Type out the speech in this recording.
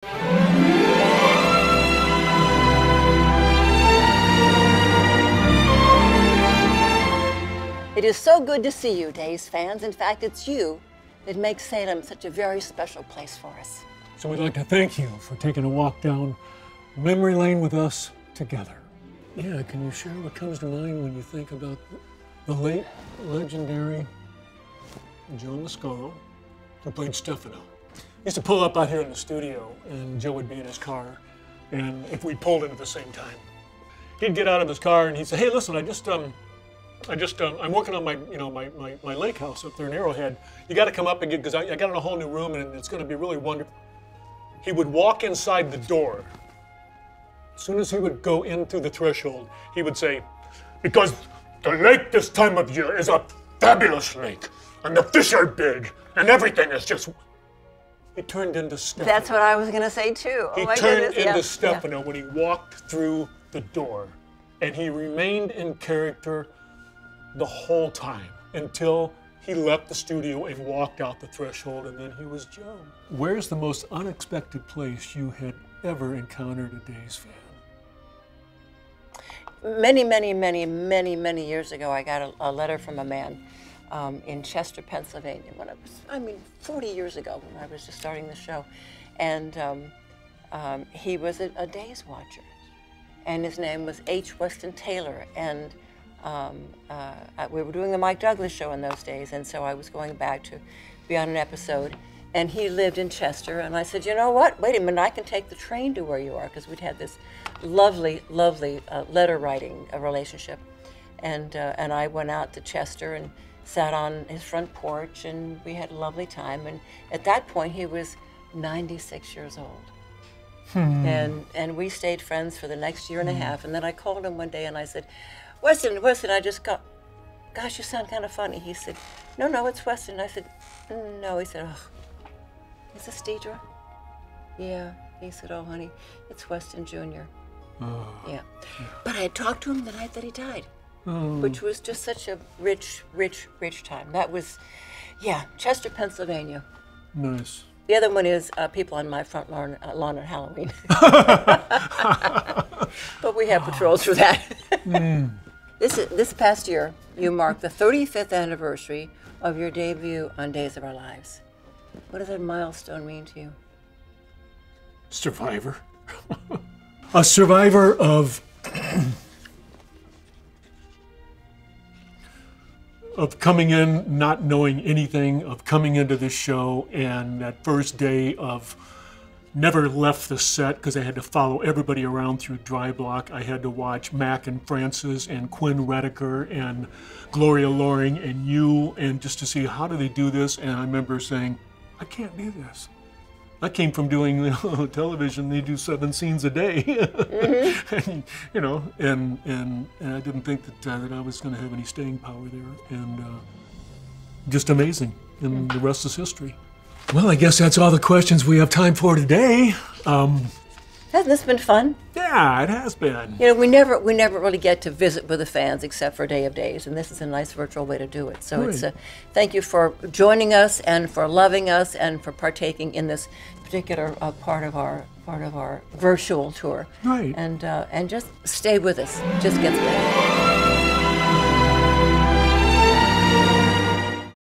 It is so good to see you, Days fans. In fact, it's you that makes Salem such a very special place for us. So we'd like to thank you for taking a walk down memory lane with us together. Yeah, can you share what comes to mind when you think about the late, legendary Joe Mascaro, who played Stefano? He used to pull up out here in the studio, and Joe would be in his car, and if we pulled in at the same time, he'd get out of his car and he'd say, "Hey, listen, I'm working on my lake house up there in Arrowhead. You got to come up and get, because I got in a whole new room and it's going to be really wonderful." He would walk inside the door. As soon as he would go in through the threshold, he would say, "Because the lake this time of year is a fabulous lake, and the fish are big, and everything is just..." He turned into Stefano. That's what I was going to say too. He turned into Stefano when he walked through the door, and he remained in character the whole time until he left the studio and walked out the threshold, and then he was Joe. Where's the most unexpected place you had ever encountered a Days fan? Many years ago, I got a letter from a man in Chester, Pennsylvania, when 40 years ago, when I was just starting the show. And he was a Days watcher. And his name was H. Weston Taylor. And we were doing the Mike Douglas show in those days, and so I was going back to be on an episode, and he lived in Chester, and I said, "You know what, wait a minute, I can take the train to where you are," because we'd had this lovely letter writing relationship, and I went out to Chester and sat on his front porch, and we had a lovely time, and at that point he was 96 years old. And we stayed friends for the next year and a half, and then I called him one day and I said, Weston, I just got, "Gosh, you sound kind of funny." He said, No, it's Weston." I said, "No." He said, "Oh, is this Deidre?" "Yeah." He said, "Oh, honey, it's Weston Jr." Oh. Yeah. But I had talked to him the night that he died, which was just such a rich time. That was, Chester, Pennsylvania. Nice. The other one is people on my front lawn on Halloween. But we have patrols for that. This past year, you marked the 35th anniversary of your debut on Days of Our Lives. What does that milestone mean to you? Survivor. A survivor of coming in not knowing anything, of coming into this show, and that first day of never left the set because I had to follow everybody around through Dry Block. I had to watch Mac and Francis and Quinn Redeker and Gloria Loring and you, and just to see how do they do this. And I remember saying, "I can't do this." I came from doing television. They do 7 scenes a day, and, and I didn't think that I was going to have any staying power there, and just amazing. And the rest is history. Well, I guess that's all the questions we have time for today. Hasn't this been fun? Yeah, it has been. You know, we never really get to visit with the fans except for Day of Days, and this is a nice virtual way to do it. So Right. it's thank you for joining us and for loving us and for partaking in this particular part of our virtual tour. Right. And just stay with us. It just gets better.